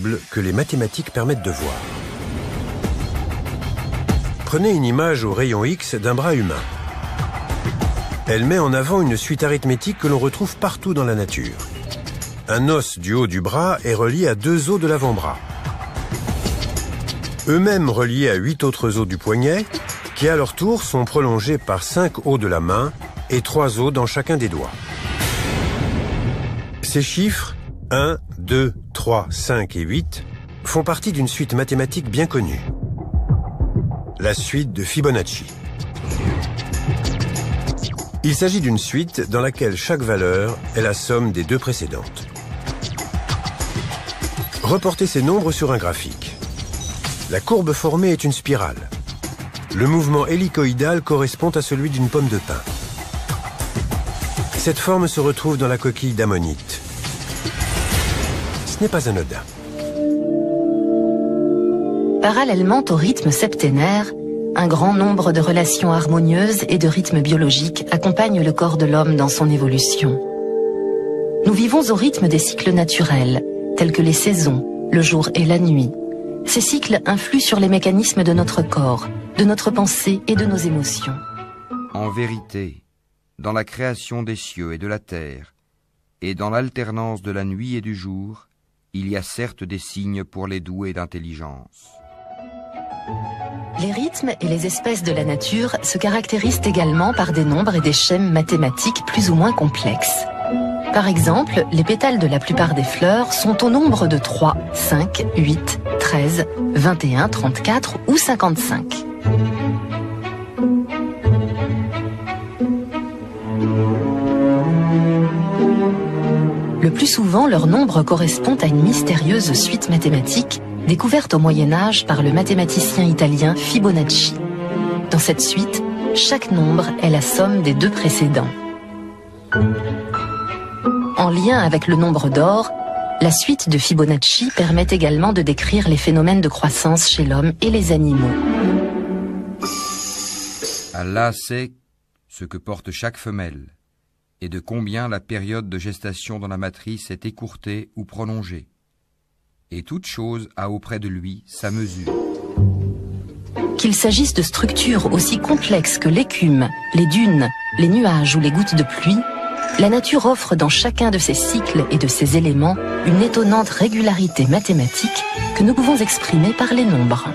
invisibles que les mathématiques permettent de voir. Prenez une image au rayon X d'un bras humain. Elle met en avant une suite arithmétique que l'on retrouve partout dans la nature. Un os du haut du bras est relié à 2 os de l'avant-bras. Eux-mêmes reliés à 8 autres os du poignet, qui à leur tour sont prolongés par 5 os de la main et 3 os dans chacun des doigts. Ces chiffres, 1, 2, 3, 5 et 8, font partie d'une suite mathématique bien connue. La suite de Fibonacci. Il s'agit d'une suite dans laquelle chaque valeur est la somme des 2 précédentes. Reportez ces nombres sur un graphique. La courbe formée est une spirale. Le mouvement hélicoïdal correspond à celui d'une pomme de pin. Cette forme se retrouve dans la coquille d'ammonite. Ce n'est pas anodin. Parallèlement au rythme septénaire, un grand nombre de relations harmonieuses et de rythmes biologiques accompagnent le corps de l'homme dans son évolution. Nous vivons au rythme des cycles naturels, tels que les saisons, le jour et la nuit. Ces cycles influent sur les mécanismes de notre corps, de notre pensée et de nos émotions. En vérité, dans la création des cieux et de la terre, et dans l'alternance de la nuit et du jour, il y a certes des signes pour les doués d'intelligence. Les rythmes et les espèces de la nature se caractérisent également par des nombres et des schèmes mathématiques plus ou moins complexes. Par exemple, les pétales de la plupart des fleurs sont au nombre de 3, 5, 8, 13, 21, 34 ou 55. Le plus souvent, leur nombre correspond à une mystérieuse suite mathématique découverte au Moyen-Âge par le mathématicien italien Fibonacci. Dans cette suite, chaque nombre est la somme des 2 précédents. En lien avec le nombre d'or, la suite de Fibonacci permet également de décrire les phénomènes de croissance chez l'homme et les animaux. Allah sait ce que porte chaque femelle et de combien la période de gestation dans la matrice est écourtée ou prolongée. Et toute chose a auprès de lui sa mesure. Qu'il s'agisse de structures aussi complexes que l'écume, les dunes, les nuages ou les gouttes de pluie, la nature offre dans chacun de ces cycles et de ces éléments une étonnante régularité mathématique que nous pouvons exprimer par les nombres.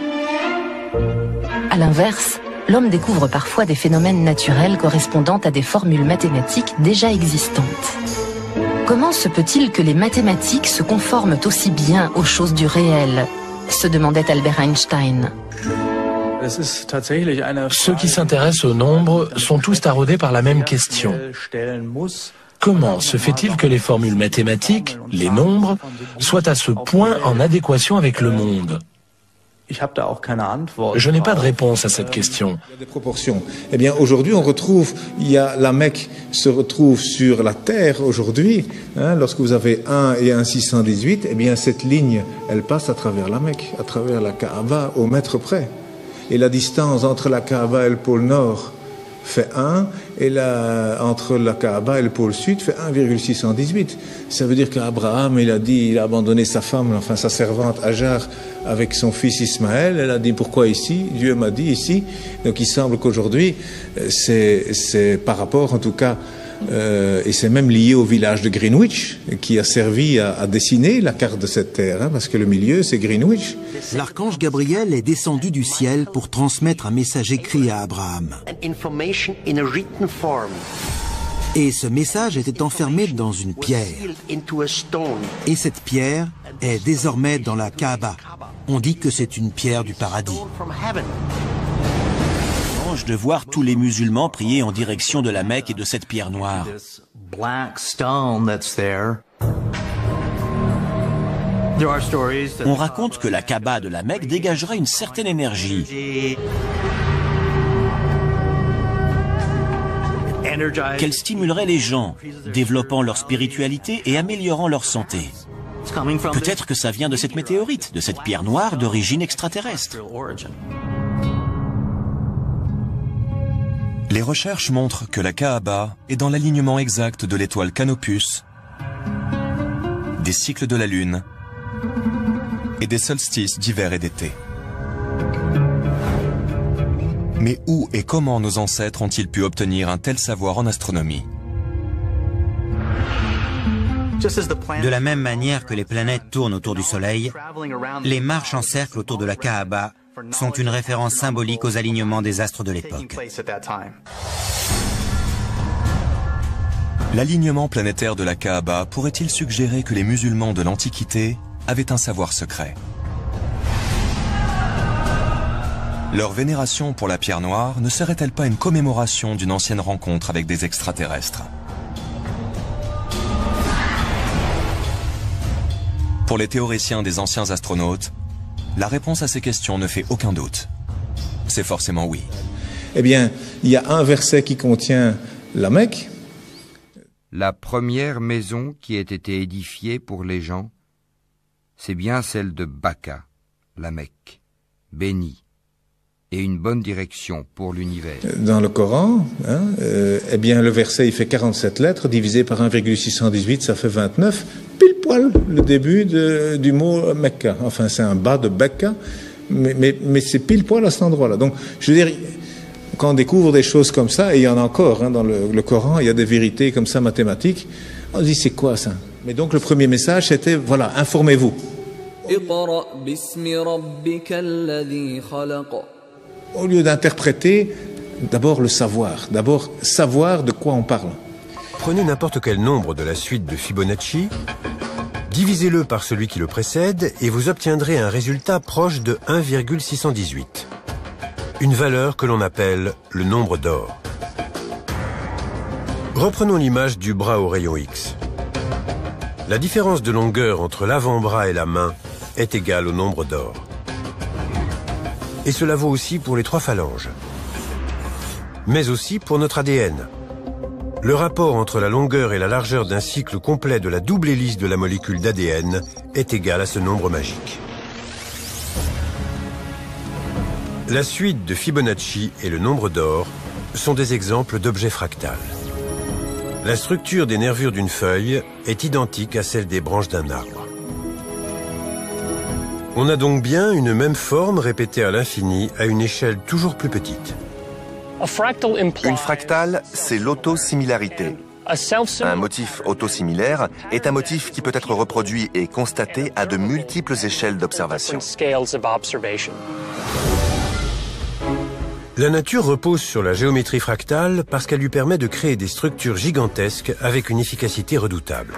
À l'inverse, l'homme découvre parfois des phénomènes naturels correspondant à des formules mathématiques déjà existantes. Comment se peut-il que les mathématiques se conforment aussi bien aux choses du réel ? Se demandait Albert Einstein. Ceux qui s'intéressent au nombre sont tous taraudés par la même question. Comment se fait-il que les formules mathématiques, les nombres, soient à ce point en adéquation avec le monde ? Je n'ai pas de réponse à cette question. Des proportions. Eh bien, aujourd'hui, on retrouve, la Mecque se retrouve sur la Terre aujourd'hui. Lorsque vous avez 1 et 1 618, eh bien, cette ligne, elle passe à travers la Mecque, à travers la Kaaba, au mètre près. Et la distance entre la Kaaba et le pôle Nord fait 1, et entre la Kaaba et le pôle Sud fait 1,618. Ça veut dire qu'Abraham, il a abandonné sa femme, enfin sa servante Hajar, avec son fils Ismaël. Elle a dit pourquoi ici? Dieu m'a dit ici. Donc il semble qu'aujourd'hui, c'est par rapport en tout cas, et c'est même lié au village de Greenwich, qui a servi à dessiner la carte de cette terre, parce que le milieu c'est Greenwich. L'archange Gabriel est descendu du ciel pour transmettre un message écrit à Abraham. Et ce message était enfermé dans une pierre. Et cette pierre est désormais dans la Kaaba. On dit que c'est une pierre du paradis. De voir tous les musulmans prier en direction de la Mecque et de cette pierre noire. On raconte que la Kaaba de la Mecque dégagerait une certaine énergie, qu'elle stimulerait les gens, développant leur spiritualité et améliorant leur santé. Peut-être que ça vient de cette météorite, de cette pierre noire d'origine extraterrestre. Les recherches montrent que la Kaaba est dans l'alignement exact de l'étoile Canopus, des cycles de la Lune et des solstices d'hiver et d'été. Mais où et comment nos ancêtres ont-ils pu obtenir un tel savoir en astronomie? De la même manière que les planètes tournent autour du Soleil, les marches en cercle autour de la Kaaba sont une référence symbolique aux alignements des astres de l'époque. L'alignement planétaire de la Kaaba pourrait-il suggérer que les musulmans de l'Antiquité avaient un savoir secret? Leur vénération pour la pierre noire ne serait-elle pas une commémoration d'une ancienne rencontre avec des extraterrestres? Pour les théoriciens des anciens astronautes, la réponse à ces questions ne fait aucun doute. C'est forcément oui. Eh bien, il y a un verset qui contient la Mecque. La première maison qui ait été édifiée pour les gens, c'est bien celle de Baka, la Mecque, bénie, et une bonne direction pour l'univers. Dans le Coran, eh bien, le verset, il fait 47 lettres, divisé par 1,618, ça fait 29, pile poil le début du mot Mecca. Enfin, c'est un bas de Becca, mais c'est pile poil à cet endroit-là. Donc, je veux dire, quand on découvre des choses comme ça, et il y en a encore dans le Coran, il y a des vérités comme ça mathématiques, on se dit, c'est quoi ça? Mais donc, le premier message, c'était, voilà, informez-vous. Au lieu d'interpréter, d'abord le savoir. D'abord, savoir de quoi on parle. Prenez n'importe quel nombre de la suite de Fibonacci, divisez-le par celui qui le précède et vous obtiendrez un résultat proche de 1,618. Une valeur que l'on appelle le nombre d'or. Reprenons l'image du bras au rayon X. La différence de longueur entre l'avant-bras et la main est égale au nombre d'or. Et cela vaut aussi pour les 3 phalanges. Mais aussi pour notre ADN. Le rapport entre la longueur et la largeur d'un cycle complet de la double hélice de la molécule d'ADN est égal à ce nombre magique. La suite de Fibonacci et le nombre d'or sont des exemples d'objets fractals. La structure des nervures d'une feuille est identique à celle des branches d'un arbre. On a donc bien une même forme répétée à l'infini à une échelle toujours plus petite. Une fractale, c'est l'autosimilarité. Un motif autosimilaire est un motif qui peut être reproduit et constaté à de multiples échelles d'observation. La nature repose sur la géométrie fractale parce qu'elle lui permet de créer des structures gigantesques avec une efficacité redoutable.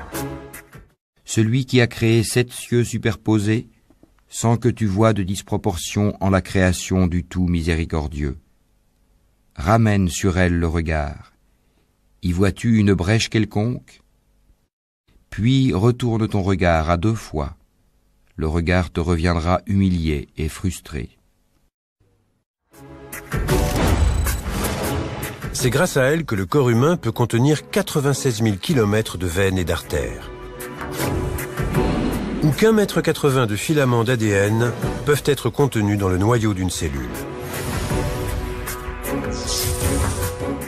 Celui qui a créé 7 cieux superposés, sans que tu vois de disproportion en la création du tout miséricordieux. Ramène sur elle le regard. Y vois-tu une brèche quelconque? Puis retourne ton regard à 2 fois. Le regard te reviendra humilié et frustré. C'est grâce à elle que le corps humain peut contenir 96 000 km de veines et d'artères. Ou qu'1,80 m de filaments d'ADN peuvent être contenus dans le noyau d'une cellule.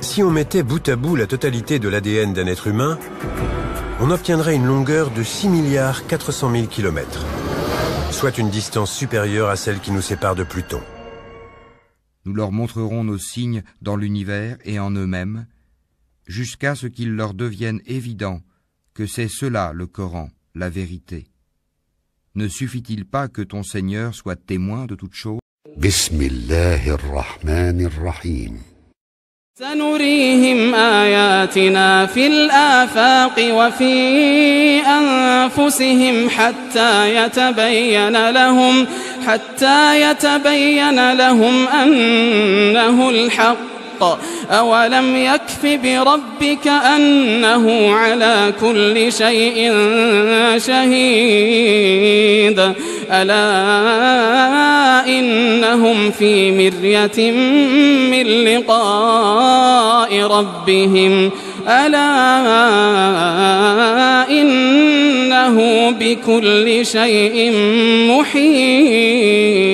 Si on mettait bout à bout la totalité de l'ADN d'un être humain, on obtiendrait une longueur de 6 400 000 km, soit une distance supérieure à celle qui nous sépare de Pluton. Nous leur montrerons nos signes dans l'univers et en eux-mêmes, jusqu'à ce qu'il leur devienne évident que c'est cela le Coran, la vérité. Ne suffit-il pas que ton Seigneur soit témoin de toutes choses? Bismillahir-Rahmanir-Rahim. سنريهم آياتنا في الآفاق وفي أنفسهم حتى يتبين لهم أنه الحق أولم يكف بربك أنه على كل شيء شهيد ألا إنهم في مرية من لقاء ربهم ألا إنه بكل شيء محيط.